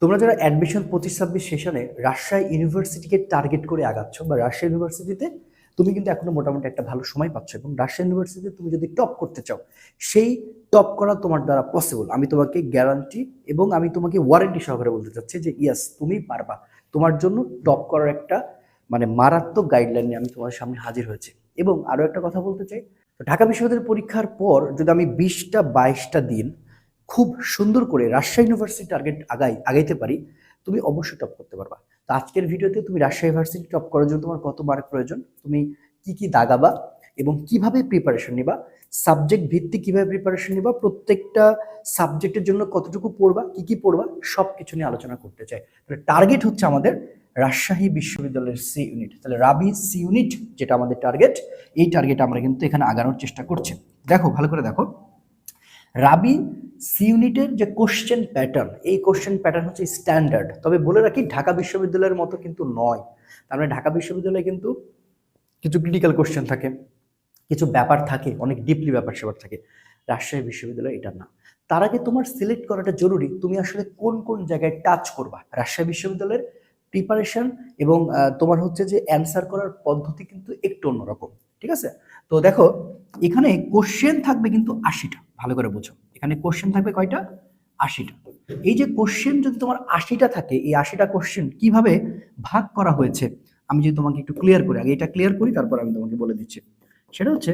তোমরা যারা অ্যাডমিশন 25-26 সেশনে রাজশাহী ইউনিভার্সিটিকে টার্গেট করে আগাচ্ছ বা রাজশাহী ইউনিভার্সিটিতে তুমি কিন্তু এখনো মোটামুটি একটা ভালো সময় পাচ্ছ, এবং রাজশাহী ইউনিভার্সিটিতে তুমি যদি টপ করতে চাও, সেই টপ করা তোমার দ্বারা পসিবল। আমি তোমাকে গ্যারান্টি এবং আমি তোমাকে ওয়ারেন্টি সহকারে বলতে চাচ্ছি যে ইয়াস, তুমি পারবা। তোমার জন্য টপ করার একটা মারাত্মক গাইডলাইন নিয়ে আমি তোমার সামনে হাজির হয়েছি। এবং আরো একটা কথা বলতে চাই, ঢাকা বিশ্ববিদ্যালয়ের পরীক্ষার পর যদি আমি 20টা-22টা দিন খুব সুন্দর করে রাজশাহী ইউনিভার্সিটি টার্গেট আগাইতে পারি, তুমি অবশ্যই টপ করতে পারবা। তো আজকের ভিডিওতে তুমি রাজশাহী ইউনিভার্সিটি টপ করার জন্য তোমার কত মার্ক প্রয়োজন, তুমি কি কি দাগাবা এবং কিভাবে প্রিপারেশন নিবা, সাবজেক্ট ভিত্তিক কিভাবে প্রিপারেশন নিবা, প্রত্যেকটা সাবজেক্টের জন্য কতটুকু পড়বা, কি কি পড়বা, সব কিছু নিয়ে আলোচনা করতে চাই। তাহলে টার্গেট হচ্ছে আমাদের রাজশাহী বিশ্ববিদ্যালয়ের সি ইউনিট, তাহলে রাবি সি ইউনিট যেটা আমাদের টার্গেট, এই টার্গেট আমরা কিন্তু এখানে আগানোর চেষ্টা করছি। দেখো, ভালো করে দেখো, রাবি সি ইউনিটের যে কোশ্চেন প্যাটার্ন, এই কোশ্চেন প্যাটার্ন হচ্ছে স্ট্যান্ডার্ড। তবে বলে রাখি, ঢাকা বিশ্ববিদ্যালয়ের মতো কিন্তু নয়। তার মানে ঢাকা বিশ্ববিদ্যালয়ে কিন্তু কিছু ক্রিটিক্যাল কোশ্চেন থাকে, কিছু ব্যাপার থাকে, অনেক ডিপলি ব্যাপার স্যাপার থাকে। রাজশাহী বিশ্ববিদ্যালয় এটা না। তার আগে তোমার সিলেক্ট করাটা জরুরি, তুমি আসলে কোন কোন জায়গায় টাচ করবা। রাজশাহী বিশ্ববিদ্যালয়ের প্রিপারেশন এবং তোমার হচ্ছে যে অ্যান্সার করার পদ্ধতি কিন্তু একটু অন্যরকম, ঠিক আছে? তো দেখো, এখানে কোশ্চেন থাকবে কিন্তু 80টা। ভালো করে বুঝো, এখানে কোশ্চেন থাকবে কয়টা? 80টা। এই যে কোশ্চেন যদি তোমার 80টা থাকে, এই 80টা কোশ্চেন কিভাবে ভাগ করা হয়েছে আমি যদি তোমাকে একটু ক্লিয়ার করি, আগে এটা ক্লিয়ার করি, তারপর আমি তোমাকে বলে দিচ্ছি। সেটা হচ্ছে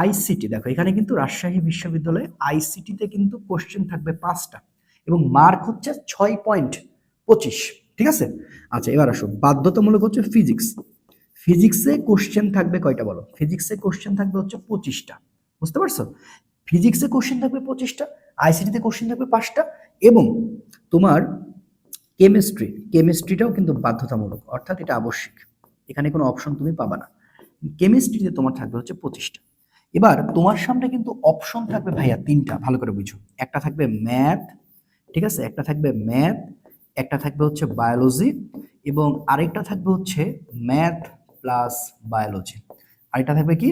আইসিটি। দেখো, এখানে কিন্তু রাজশাহী বিশ্ববিদ্যালয়ে আইসিটিতে কিন্তু কোশ্চেন থাকবে 5টা এবং মার্ক হচ্ছে 6.25, ঠিক আছে? আচ্ছা, এবার আসো, বাধ্যতামূলক হচ্ছে ফিজিক্স। ফিজিক্সে কোশ্চেন থাকবে কয়টা বলো? ফিজিক্সে কোশ্চেন থাকবে হচ্ছে 25টা। বুঝতে পারছো? ফিজিক্সে কোশ্চেন থাকবে 25টা, আইসিটিতে কোশ্চেন থাকবে 5টা, এবং তোমার কেমিস্ট্রিটাও কিন্তু বাধ্যতামূলক, অর্থাৎ এটা আবশ্যিক। এখানে কোনো অপশন তুমি পাবা না। কেমিস্ট্রিতে তোমার থাকবে হচ্ছে 25টা। এবার তোমার সামনে কিন্তু অপশন থাকবে ভাইয়া 3টা, ভালো করে বুঝো। একটা থাকবে ম্যাথ, ঠিক আছে, একটা থাকবে ম্যাথ, একটা থাকবে হচ্ছে বায়োলজি, এবং আরেকটা থাকবে হচ্ছে ম্যাথ প্লাস বায়োলজি। আরেকটা থাকবে কি?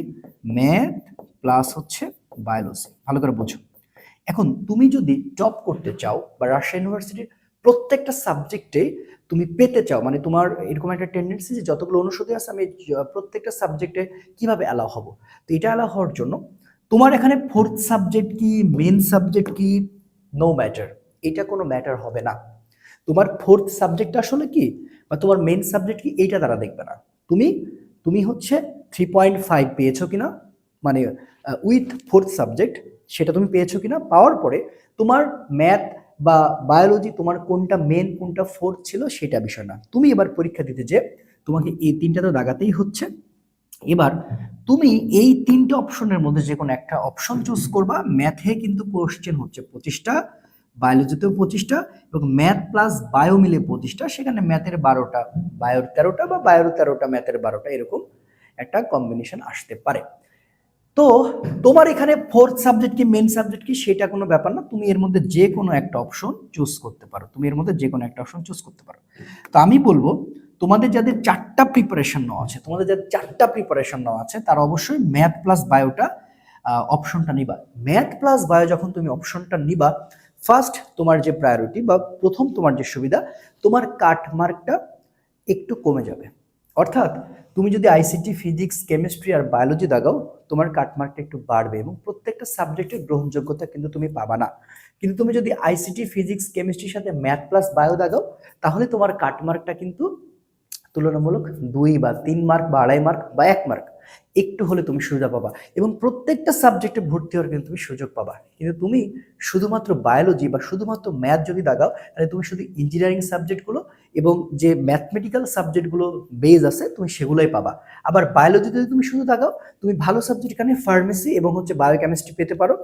ম্যাথ প্লাস হচ্ছে বায়োলজি। ভালো করে বুঝো। এখন তুমি যদি টপ করতে চাও বা রাজশাহী ইউনিভার্সিটির প্রত্যেকটা সাবজেক্টে তুমি পেতে চাও, তোমার এরকম একটা টেন্ডেন্সি যে যতগুলো অনুষদে আছে আমি প্রত্যেকটা সাবজেক্টে কিভাবে অ্যালাউ হব, তো এটা অ্যালাউ হওয়ার জন্য তোমার এখানে ফোর্থ সাবজেক্ট কি, মেন সাবজেক্ট কি, নো ম্যাটার, এটা কোনো ম্যাটার হবে না। তোমার ফোর্থ সাবজেক্ট আসলে কি বা তোমার মেন সাবজেক্ট কি, এইটা তারা দেখবে না। তুমি তুমি হচ্ছে 3.5 পেয়েছো কিনা, মানে উইথ ফোর্থ সাবজেক্ট, সেটা তুমি পেয়েছো কিনা, পাওয়ার পরে তোমার ম্যাথ বা বায়োলজি তোমার কোনটা মেন কোনটা ফোর্থ ছিল সেটা বিষয় না। তুমি এবার পরীক্ষা দিতে যে তোমাকে এই 3টা তো দাগাতেই হচ্ছে। এবার তুমি এই 3টে অপশনের মধ্যে যে কোনো একটা অপশন চুজ করবা। ম্যাথে কিন্তু কোশ্চেন হচ্ছে 25টা, বায়োলজিতেও 25টা, এবং ম্যাথ প্লাস বায়ো মিলে 25টা। সেখানে ম্যাথের 12টা, বায়োর 13টা, বা বায়োর 13টা, ম্যাথের 12টা, এরকম একটা কম্বিনেশন আসতে পারে। তো তোমার এখানে ফোর্থ সাবজেক্ট কি মেন সাবজেক্ট কি সেটা কোনো ব্যাপার না, তুমি এর মধ্যে যে কোনো একটা অপশন চুজ করতে পারো, তুমি এর মধ্যে যে কোনো একটা অপশন চুজ করতে পারো। তো আমি বলবো, তোমাদের যাদের 4টা প্রিপারেশন নেওয়া আছে, তারা অবশ্যই ম্যাথ প্লাস বায়োটা অপশনটা নিবা। ম্যাথ প্লাস বায়ো যখন তুমি অপশনটা নিবা, ফার্স্ট তোমার যে প্রায়োরিটি বা প্রথম তোমার যে সুবিধা, তোমার কাট মার্কটা একটু কমে যাবে। অর্থাৎ তুমি যদি আইসিটি, ফিজিক্স, কেমিস্ট্রি আর বায়োলজি দাগাও, তোমার কাটমার্কটা একটু বাড়বে এবং প্রত্যেকটা সাবজেক্টের গ্রহণযোগ্যতা কিন্তু তুমি পাবা না। কিন্তু তুমি যদি আইসিটি, ফিজিক্স, কেমিস্ট্রির সাথে ম্যাথ প্লাস বায়ো দাগাও, তাহলে তোমার কাটমার্কটা কিন্তু তুলনামূলক 2 বা 3 মার্ক বা 2.5 মার্ক বা 1 মার্ক একটু হলে তুমি সুবিধা পাবা, এবং প্রত্যেকটা সাবজেক্টে ভর্তি হওয়ার কিন্তু তুমি সুযোগ পাবা। কিন্তু তুমি শুধুমাত্র বায়োলজি বা শুধুমাত্র ম্যাথ যদি দাগাও, তাহলে তুমি শুধু ইঞ্জিনিয়ারিং সাবজেক্টগুলো এবং যে ম্যাথমেটিক্যাল সাবজেক্টগুলো বেজ আছে তুমি সেগুলোই পাবা। আবার বায়োলজি যদি তুমি শুধু দাগাও, তুমি ভালো সাবজেক্ট এখানে ফার্মেসি এবং হচ্ছে বায়োকেমিস্ট্রি পেতে পারো।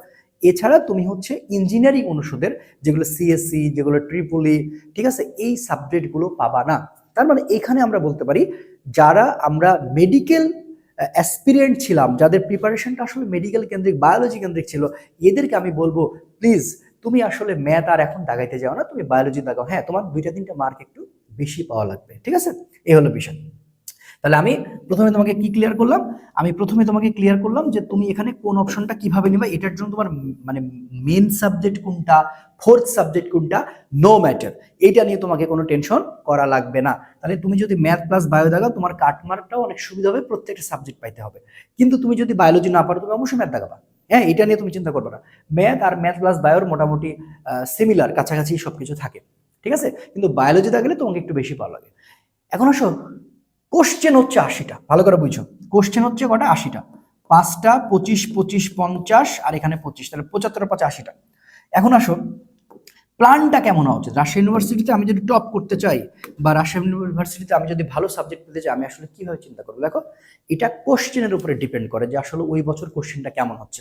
এছাড়া তুমি হচ্ছে ইঞ্জিনিয়ারিং অনুষদের যেগুলো সিএসসি, যেগুলো ট্রিপলি, ঠিক আছে, এই সাবজেক্টগুলো পাবা না। তার মানে এখানে আমরা বলতে পারি, যারা আমরা মেডিকেল অ্যাসপিরিয়েন্ট ছিলাম, যাদের প্রিপারেশনটা আসলে মেডিকেল কেন্দ্রিক, বায়োলজি কেন্দ্রিক ছিল, এদেরকে আমি বলবো প্লিজ তুমি আসলে ম্যাথ আর এখন দাগাইতে যাও না, তুমি বায়োলজি দাগাও। হ্যাঁ, তোমার 2-3টা মার্ক একটু বেশি পাওয়া লাগবে, ঠিক আছে? এই হলো বিষয়। তাহলে আমি প্রথমে তোমাকে কি ক্লিয়ার করলাম, আমি প্রথমে তোমাকে ক্লিয়ার করলাম যে তুমি এখানে কোন অপশনটা কিভাবে নিবা, এটার জন্য তোমার মানে মেন সাবজেক্ট কোনটা, ফোর্থ সাবজেক্ট কোনটা, নো ম্যাটার, এইটা নিয়ে তোমাকে কোনো টেনশন করা লাগবে না। তাহলে তুমি যদি ম্যাথ প্লাস বায়ো দাগাও তোমার কাটমার্কটাও অনেক সুবিধা হবে, প্রত্যেকটা সাবজেক্ট পাইতে হবে। কিন্তু তুমি যদি বায়োলজি না পারো তুমি অবশ্যই ম্যাথ দাগাবা, হ্যাঁ, এটা নিয়ে তুমি চিন্তা করবে না। ম্যাথ আর ম্যাথ প্লাস বায়োর মোটামুটি সিমিলার, কাছাকাছি সবকিছু থাকে, ঠিক আছে, কিন্তু বায়োলজি দাগলে তোমাকে একটু বেশি ভালো লাগে। এখন আসো, কোশ্চেন হচ্ছে 80টা, ভালো করে বুঝো, কোশ্চেন হচ্ছে কটা, 80টা, 5টা, 25 25 50 আর এখানে 25, তাহলে 75 5 80টা। এখন আসো, প্ল্যানটা কেমন হওয়া উচিত, রাজশাহী ইউনিভার্সিটিতে আমি যদি টপ করতে চাই বা রাজশাহী ইউনিভার্সিটিতে আমি যদি ভালো সাবজেক্ট পেতে চাই, আমি আসলে কিভাবে চিন্তা করবো? দেখো, এটা কোশ্চেনের উপরে ডিপেন্ড করে যে আসলে ওই বছর কোশ্চেনটা কেমন হচ্ছে,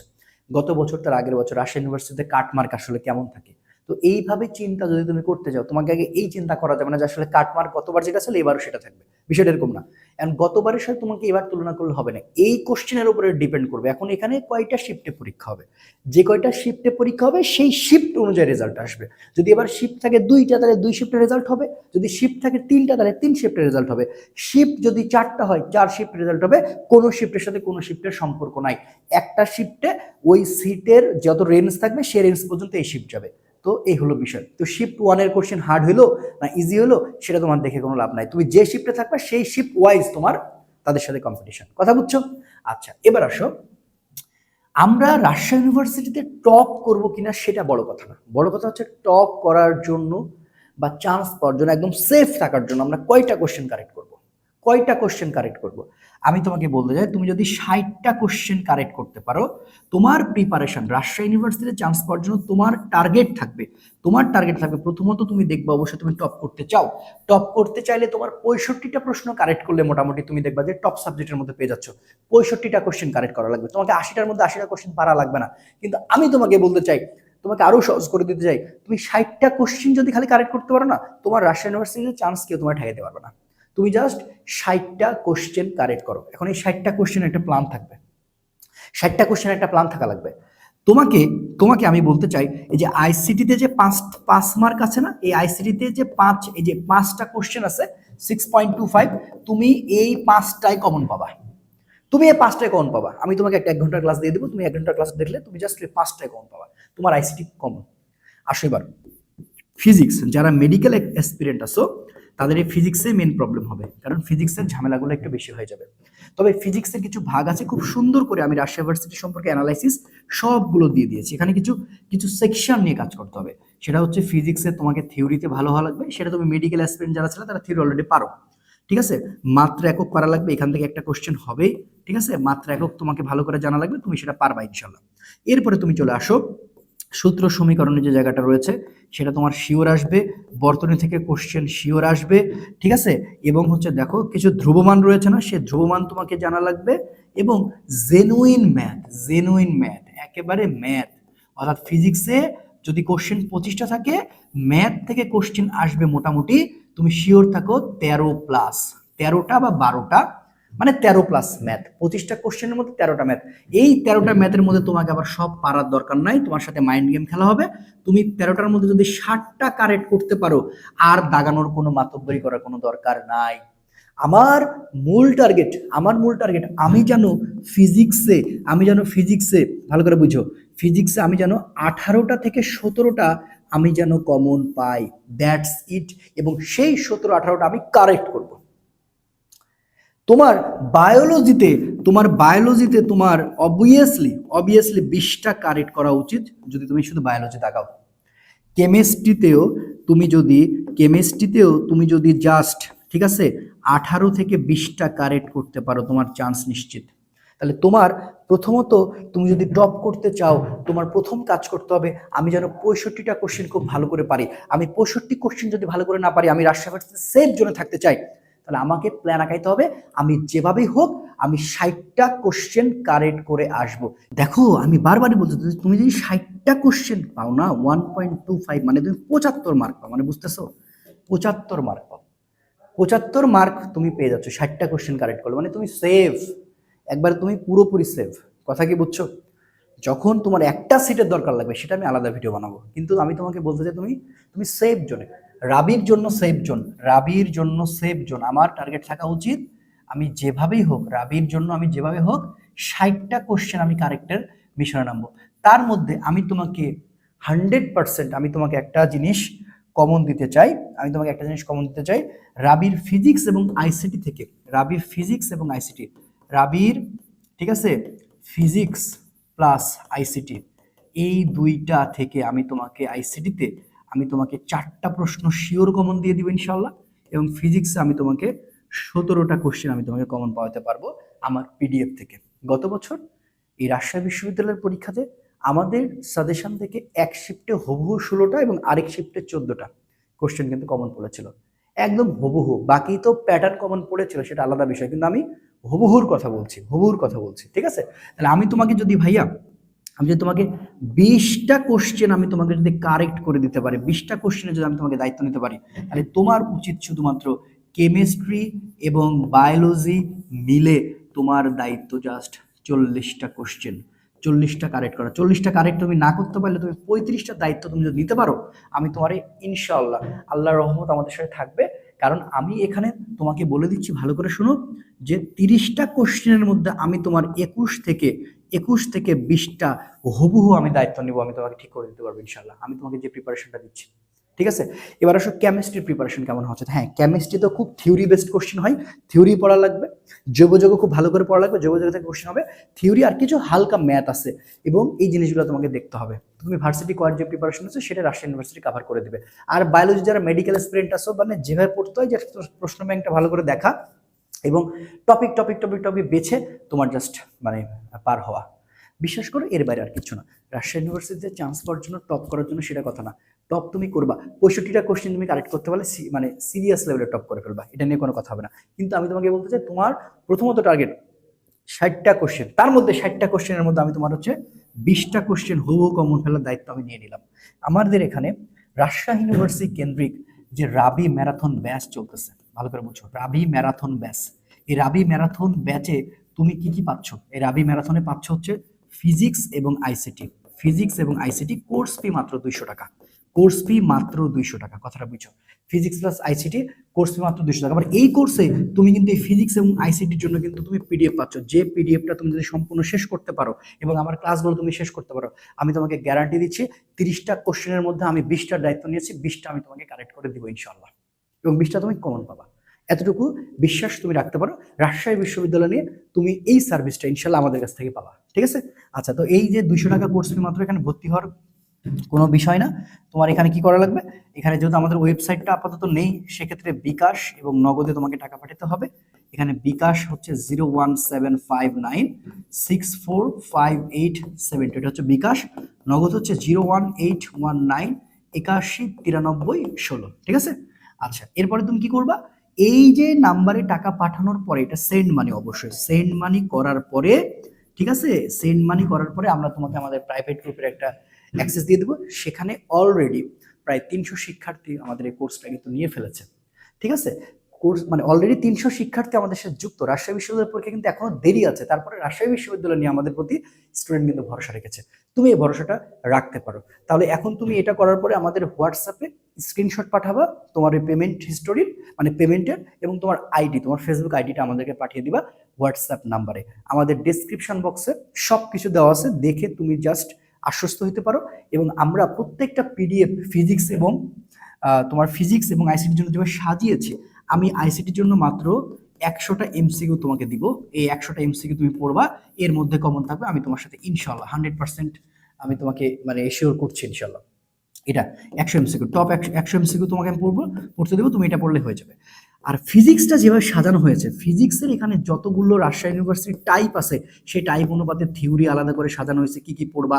গত বছর তার আগের বছর রাজশাহী ইউনিভার্সিটিতে কাটমার্ক আসলে কেমন থাকে। তো এইভাবে চিন্তা যদি তুমি করতে যাও, তোমাকে আগে এই চিন্তা করা যাবে না যে আসলে কাটমার্ক গতবার যেটা ছিল এবারও সেটা থাকবে, বিষয়টা এরকম না। এখন গতবারের সাথে তোমাকে এবার তুলনা করলে হবে না, এই কোশ্চেনের উপরে ডিপেন্ড করবে এখন এখানে কয়টা শিফটে পরীক্ষা হবে, যে কয়টা শিফটে পরীক্ষা হবে সেই শিফট অনুযায়ী রেজাল্ট আসবে। যদি এবার শিফট থাকে 2টা তাহলে 2 শিফটের রেজাল্ট হবে, যদি শিফট থাকে 3টা তাহলে 3 শিফটের রেজাল্ট হবে, শিফট যদি 4টা হয় 4 শিফটের রেজাল্ট হবে, কোনো শিফটের সাথে কোনো শিফটের সম্পর্ক নাই, একটা শিফটে ওই সিটের যত রেঞ্জ থাকবে সেই রেঞ্জ পর্যন্ত এই শিফট যাবে। তো এই হলো বিষয়। তো শিফট 1-এর কোশ্চেন হার্ড হলো না ইজি হলো সেটা তোমার দেখে কোনো লাভ নাই, তুমি যে শিফটে থাকবে সেই শিফট ওয়াইজ তোমার তাদের সাথে কম্পিটিশন, কথা বুঝছো? আচ্ছা, এবার আসো, আমরা রাজশাহী ইউনিভার্সিটিতে টপ করব কিনা সেটা বড় কথা না, বড় কথা হচ্ছে টপ করার জন্য বা চান্স পাওয়ার জন্য একদম সেফ থাকার জন্য আমরা কয়টা কোশ্চেন কারেক্ট করব, কয়টা কোশ্চেন কারেক্ট করব। আমি তোমাকে বলতে চাই, তুমি যদি 60টা কোশ্চেন কারেক্ট করতে পারো, তোমার প্রিপারেশন রাজশাহী ইউনিভার্সিটিতে চান্স পাওয়ার জন্য তোমার টার্গেট থাকবে, তোমার টার্গেট থাকবে প্রথমত তুমি দেখবে অবশ্যই তুমি টপ করতে চাও, টপ করতে চাইলে তোমার 65টা প্রশ্ন কারেক্ট করলে মোটামুটি তুমি দেখবা যে টপ সাবজেক্টের মধ্যে পেয়ে যাচ্ছ। 65টা কোশ্চেন কারেক্ট করা লাগবে, তোমাকে 80টার মধ্যে 80টা কোশ্চেন পারা লাগবে না। কিন্তু আমি তোমাকে বলতে চাই, তোমাকে আরো সহজ করে দিতে চাই, তুমি 60টা কোশ্চেন যদি খালি কারেক্ট করতে পারো না, তোমার রাজশাহী ইউনিভার্সিটিতে চান্স কেউ তোমার ঠেকাইতে পারবে না। তুমি জাস্ট 60টা কোশ্চেন কারেক্ট করো। এখন এই 60টা কোশ্চেন একটা প্ল্যান থাকবে, 60টা কোশ্চেন একটা প্ল্যান থাকা লাগবে। তোমাকে তোমাকে আমি বলতে চাই, এই যে আইসিটিতে যে 5 মার্ক আছে না, এই আইসিটিতে যে 5, এই যে 5টা কোশ্চেন আছে 6.25, তুমি এই 5টাই কমন পাবা, তুমি এই 5টাই কমন পাবা। আমি তোমাকে একটা 1 ঘন্টার ক্লাস দিয়ে দেবো, তুমি 1 ঘন্টার ক্লাস দেখলে তুমি জাস্ট এই 5টাই কমন পাবা, তোমার আইসিটি কমন। আসো এবার ফিজিক্স, যারা মেডিকেল অ্যাসপিরেন্ট আছো তাদের এই ফিজিক্সে মেন প্রবলেম হবে, কারণ ফিজিক্সের ঝামেলাগুলো একটু বেশি হয়ে যাবে। তবে ফিজিক্সের কিছু ভাগ আছে খুব সুন্দর করে আমি রাজশাহী ইউনিভার্সিটি সম্পর্কে অ্যানালাইসিস সবগুলো দিয়ে দিয়েছি, এখানে কিছু কিছু সেকশন নিয়ে কাজ করতে হবে। সেটা হচ্ছে ফিজিক্সে তোমাকে থিওরিতে ভালো হওয়া লাগবে, সেটা তুমি মেডিকেল অ্যাসপিরেন্ট যারা ছিল তারা থিওরি অলরেডি পারো, ঠিক আছে। মাত্রা একক করা লাগবে, এখান থেকে একটা কোশ্চেন হবেই, ঠিক আছে, মাত্রা একক তোমাকে ভালো করে জানা লাগবে, তুমি সেটা পারবা ইনশাল্লাহ। এরপরে তুমি চলে আসো সূত্র সমীকরণের যে জায়গাটা রয়েছে সেটা তোমার শিওর আসবে, বর্তনী থেকে কোশ্চেন শিওর আসবে, ঠিক আছে। এবং হচ্ছে দেখো কিছু ধ্রুবমান রয়েছে না, সে ধ্রুবমান তোমাকে জানা লাগবে, এবং জেনুইন ম্যাথ, জেনুইন ম্যাথ, একেবারে ম্যাথ, অর্থাৎ ফিজিক্সে যদি কোশ্চেন 25টা থাকে, ম্যাথ থেকে কোশ্চেন আসবে মোটামুটি তুমি শিওর থাকো 13+, 13টা বা 12টা, মানে 13+ ম্যাথ, 25টা কোশ্চেনের মধ্যে 13টা ম্যাথ। এই 13টা ম্যাথের মধ্যে তোমাকে আবার সব পারার দরকার নাই, তোমার সাথে মাইন্ড গেম খেলা হবে। তুমি 13টার মধ্যে যদি 60টা কারেক্ট করতে পারো, আর দাগানোর কোনো মাতব্বরি করার কোনো দরকার নাই। আমার মূল টার্গেট, আমার মূল টার্গেট, আমি যেন ফিজিক্সে, আমি যেন ফিজিক্সে ভালো করে বুঝো, ফিজিক্সে আমি যেন 18টা থেকে 17টা আমি যেন কমন পাই, দ্যাটস ইট। এবং সেই 17 18টা আমি কারেক্ট করব। তোমার বায়োলজিতে, তোমার অবভিয়াসলি 20টা কারেক্ট করা উচিত যদি তুমি শুধু বায়োলজি তাকাও। কেমিস্ট্রিতেও তুমি যদি জাস্ট, ঠিক আছে, 18 থেকে 20টা কারেক্ট করতে পারো, তোমার চান্স নিশ্চিত। তাহলে তোমার প্রথমত তুমি যদি টপ করতে চাও, তোমার প্রথম কাজ করতে হবে আমি যেন 65টা কোশ্চেন খুব ভালো করে পারি। আমি 65 কোশ্চেন যদি ভালো করে না পারি, আমি রাজশাহী ইউনিভার্সিটিতে সেফ জোনে থাকতে চাই, তাহলে আমাকে প্ল্যান আঁকাইতে হবে, আমি যেভাবেই হোক আমি 60টা কোশ্চেন কারেক্ট করে আসব। দেখো আমি বারবারই বলছি, তুমি যদি 60টা কোশ্চেন পাও না, 1.25 মানে তুমি 75 মার্ক পাও, মানে বুঝতেছো, 75 মার্ক পাও, 75 মার্ক তুমি পেয়ে যাচ্ছ 60টা কোশ্চেন কারেক্ট করলে, মানে তুমি সেফ, একবার তুমি পুরোপুরি সেফ। কথা কি বুঝছো? যখন তোমার একটা সিটের দরকার লাগবে সেটা আমি আলাদা ভিডিও বানাবো, কিন্তু আমি তোমাকে বলতে চাই তুমি তুমি সেফ জোনে। রাবির জন্য সেফ জোন, রাবির জন্য সেফ জোন আমার টার্গেট থাকা উচিত আমি যেভাবেই হোক রাবির জন্য আমি যেভাবে হোক 60টা কোশ্চেন আমি কারেক্টের মিশনে নামবো। তার মধ্যে আমি তোমাকে 100% আমি তোমাকে একটা জিনিস কমন দিতে চাই, রাবির ফিজিক্স এবং আইসিটি থেকে, রাবির, ঠিক আছে, ফিজিক্স প্লাস আইসিটি, এই দুইটা থেকে আমি তোমাকে আইসিটিতে আমি তোমাকে 4টা প্রশ্ন শিওর কমন দিয়ে দিব ইনশাল্লাহ, এবং ফিজিক্সে আমি তোমাকে 17টা কোশ্চেন আমি তোমাকে কমন পাওয়াতে পারবো আমার পিডিএফ থেকে। গত বছর এই রাজশাহী বিশ্ববিদ্যালয়ের পরীক্ষাতে আমাদের সাজেশন থেকে এক শিফটে হুবহু 16টা এবং আরেক শিফটে 14টা কোশ্চেন কিন্তু কমন পড়েছিল, একদম হুবহু। বাকি তো প্যাটার্ন কমন পড়েছিল, সেটা আলাদা বিষয়, কিন্তু আমি হুবহুর কথা বলছি, ঠিক আছে? তাহলে আমি তোমাকে যদি ভাইয়া, আমি যদি তোমাকে 20টা কোশ্চেন আমি তোমাকে যদি কারেক্ট করে দিতে পারি, 20টা কোশ্চেনে যদি আমি তোমাকে দায়িত্ব নিতে পারি, তাহলে তোমার উচিত শুধুমাত্র কেমিস্ট্রি এবং বায়োলজি মিলে তোমার দায়িত্ব জাস্ট 40টা কোশ্চেন, 40টা কারেক্ট করা। 40টা কারেক্ট তুমি না করতে পারলে তুমি 35টা দায়িত্ব তুমি যদি নিতে পারো, আমি তোমার ইনশাআল্লাহ, আল্লাহর রহমত আমাদের সাথে থাকবে। কারণ আমি এখানে তোমাকে বলে দিচ্ছি, ভালো করে শোনো, যে 30টা কোশ্চেনের মধ্যে আমি তোমার 21 থেকে 20টা হুবহু আমি দায়িত্ব নিব, আমি তোমাকে ঠিক করে দিতে পারবো ইনশাল্লাহ, আমি তোমাকে যে প্রিপারেশনটা দিচ্ছি, ঠিক আছে? এবার আসো কেমিস্ট্রির প্রিপারেশন কেমন হচ্ছে। হ্যাঁ, কেমিস্ট্রি তো খুব থিওরি বেসড কোশ্চেন হয়, থিওরি পড়া লাগবে, জৈবযোগ খুব ভালো করে পড়া লাগবে, জৈবযোগ থেকে কোশ্চেন হবে, থিওরি আর কিছু হালকা ম্যাথ আছে, এবং এই জিনিসগুলো তোমাকে দেখতে হবে। তুমি ভার্সিটি কোয়ার যে প্রিপারেশন আছে সেটা রাজশাহী ইউনিভার্সিটি কভার করে দেবে। আর বায়োলজি যারা মেডিকেল স্টুডেন্ট আছো, মানে যেভাবে পড়তে হয়, যে প্রশ্ন ব্যাংকটা ভালো করে দেখা এবং টপিক বেছে তোমার জাস্ট মানে পার হওয়া, বিশ্বাস করো এর বাইরে আর কিছু না। রাজশাহী ইউনিভার্সিটিতে চান্স পাওয়ার জন্য, টপ করার জন্য সেটা কথা না, টপ তুমি করবা, 65টা কোশ্চেন তুমি কারেক্ট করতে পারলে মানে সিরিয়াস লেভেলে টপ করে ফেলবা, এটা নিয়ে কোনো কথা হবে না। কিন্তু আমি তোমাকে বলতে চাই, তোমার প্রথমত টার্গেট 60টা কোশ্চেন, তার মধ্যে 60টা কোশ্চেনের মধ্যে আমি তোমার হচ্ছে 20টা কোশ্চেন হুবহু কমন ফেলার দায়িত্ব আমি নিয়ে নিলাম। আমাদের এখানে রাজশাহী ইউনিভার্সিটি কেন্দ্রিক যে রাবি ম্যারাথন ব্যাচ চলতেছে, ভালো করে বুঝছো, রাবি ম্যারাথন ব্যাচ। এই রাবি ম্যারাথন ব্যাচে তুমি কি কি পাচ্ছ? এই রাবি ম্যারাথনে পাচ্ছ হচ্ছে ফিজিক্স এবং আইসিটি কোর্স ফি মাত্র 200 টাকা, কথাটা বুঝছো, physics plus ICT course fee মাত্র 200 টাকা। আবার এই কোর্সে তুমি কিন্তু এই ফিজিক্স এবং আইসিটির জন্য কিন্তু তুমি পিডিএফ পাচ্ছ, যে পিডিএফটা তুমি যদি সম্পূর্ণ শেষ করতে পারো এবং আমার ক্লাসগুলো তুমি শেষ করতে পারো, আমি তোমাকে গ্যারান্টি দিচ্ছি 30টা কোশ্চেনের মধ্যে আমি 20টার দায়িত্ব নিয়েছি, 20টা আমি তোমাকে কারেক্ট করে দিব ইনশাআল্লাহ, এবং 20টা তুমি কমন পাবা। এতটুকু বিশ্বাস তুমি রাখতে পারো, রাজশাহী বিশ্ববিদ্যালয় নিয়ে তুমি এই সার্ভিসটা ইনশাল্লাহ আমাদের কাছ থেকে পাবা, ঠিক আছে? আচ্ছা, তো এই যে 200 টাকা কোর্স ফি মাত্র, এখানে ভর্তি হওয়ার কোনো বিষয় না। তোমার এখানে কি করা লাগবে, এখানে যেহেতু আমাদের ওয়েবসাইটটা আপাতত নেই, সেক্ষেত্রে বিকাশ এবং নগদে তোমাকে টাকা পাঠাতে হবে। এখানে বিকাশ হচ্ছে 01759645872, এটা হচ্ছে বিকাশ। নগদ হচ্ছে 01819819316, ঠিক আছে? আচ্ছা, এরপরে তুমি কি করবা, এই যে নাম্বারে টাকা পাঠানোর পরে, এটা সেন্ড মানি, অবশ্যই সেন্ড মানি করার পরে, ঠিক আছে, সেন্ড মানি করার পরে আমরা তোমাকে আমাদের প্রাইভেট গ্রুপের একটা অ্যাক্সেস দিয়ে দেবো। সেখানে অলরেডি প্রায় 300 শিক্ষার্থী আমাদের এই কোর্সটা কিন্তু নিয়ে ফেলেছে, ঠিক আছে? কোর্স মানে অলরেডি 300 শিক্ষার্থী আমাদের সাথে যুক্ত। রাজশাহী বিশ্ববিদ্যালয়ের পরীক্ষা কিন্তু এখনো দেরি আছে, তারপরে রাজশাহী বিশ্ববিদ্যালয় নিয়ে আমাদের প্রতি স্টুডেন্ট কিন্তু ভরসা রেখেছে। তুমি এই ভরসাটা রাখতে পারো। তাহলে এখন তুমি এটা করার পরে আমাদের হোয়াটসঅ্যাপে স্ক্রিনশট পাঠাবা তোমার এই পেমেন্ট হিস্টোরির, মানে পেমেন্টের, এবং তোমার আইডি, তোমার ফেসবুক আইডিটা আমাদেরকে পাঠিয়ে দিবা হোয়াটসঅ্যাপ নাম্বারে। আমাদের ডেসক্রিপশন বক্সে সব কিছু দেওয়া আছে, দেখে তুমি জাস্ট আশ্বস্ত হতে পারো। এবং আমরা প্রত্যেকটা পিডিএফ তোমার ফিজিক্স এবং আইসিটির জন্য যেভাবে সাজিয়েছি, আমি আইসিটির জন্য মাত্র 100টা এমসিকিউ তোমাকে দিব। এই 100টা এমসিকিউ তুমি পড়বা, এর মধ্যে কমন থাকবে, আমি তোমার সাথে ইনশাল্লাহ 100% আমি তোমাকে মানে এশিওর করছি ইনশাল্লাহ। এটা 100 এমসিকিউ, টপ 100 এমসিকিউ তোমাকে আমি পড়তে দেবো, তুমি এটা পড়লে হয়ে যাবে। আর ফিজিক্সটা যেভাবে সাজানো হয়েছে, ফিজিক্সের এখানে যতগুলো রাজশাহী ইউনিভার্সিটির টাইপ আছে, সেই টাইপ অনুপাতে থিওরি আলাদা করে সাজানো হয়েছে, কি কি পড়বা,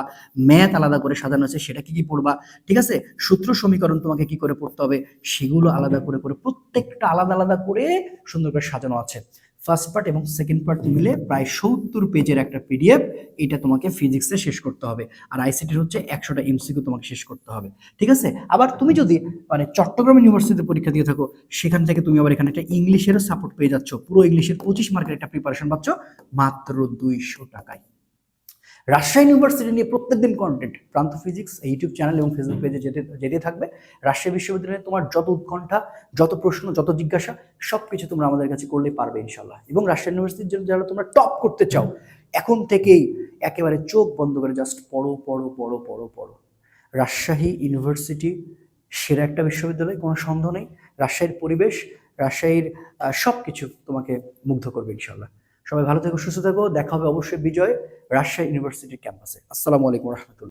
ম্যাথ আলাদা করে সাজানো হয়েছে, সেটা কি কি পড়বা, ঠিক আছে, সূত্র সমীকরণ তোমাকে কি করে পড়তে হবে, সেগুলো আলাদা করে প্রত্যেকটা আলাদা আলাদা করে সুন্দর করে সাজানো আছে। ফার্স্ট পার্ট এবং সেকেন্ড পার্ট মিলে প্রায় 70 পেজের একটা পিডিএফ, এটা তোমাকে ফিজিক্সে শেষ করতে হবে। আর আইসিটির হচ্ছে 100টা এমসিকিউ তোমাকে শেষ করতে হবে, ঠিক আছে? আবার তুমি যদি মানে চট্টগ্রাম ইউনিভার্সিটিতে পরীক্ষা দিয়ে থাকো, সেখান থেকে তুমি আবার এখানে একটা ইংলিশেরও সাপোর্ট পেয়ে যাচ্ছ, পুরো ইংলিশের 25 মার্কের একটা প্রিপারেশন পাচ্ছ মাত্র 200 টাকায়। রাজশাহী ইউনিভার্সিটি নিয়ে প্রত্যেকদিন কন্টেন্ট প্রান্ত ফিজিক্স ইউটিউব চ্যানেল এবং ফেসবুক পেজে যেতে যেতে থাকবে। রাজশাহী বিশ্ববিদ্যালয়ে তোমার যত উৎকণ্ঠা, যত প্রশ্ন, যত জিজ্ঞাসা সবকিছু তোমরা আমাদের কাছে করলেই পারবে ইনশাল্লাহ। এবং রাজশাহী ইউনিভার্সিটির জন্য যারা তোমরা টপ করতে চাও, এখন থেকেই একেবারে চোখ বন্ধ করে জাস্ট পড়ো পড়ো পড়ো পড়ো পড়ো। রাজশাহী ইউনিভার্সিটি সেরা একটা বিশ্ববিদ্যালয়, কোনো সন্দেহ নেই। রাজশাহীর পরিবেশ, রাজশাহীর সবকিছু তোমাকে মুগ্ধ করবে ইনশাল্লাহ। সবাই ভালো থেকো, সুস্থ থেকো, দেখা হবে অবশ্যই বিজয় রাজশাহী ইউনিভার্সিটির ক্যাম্পাসে। আসসালামু আলাইকুম রহমতুল্লাহ।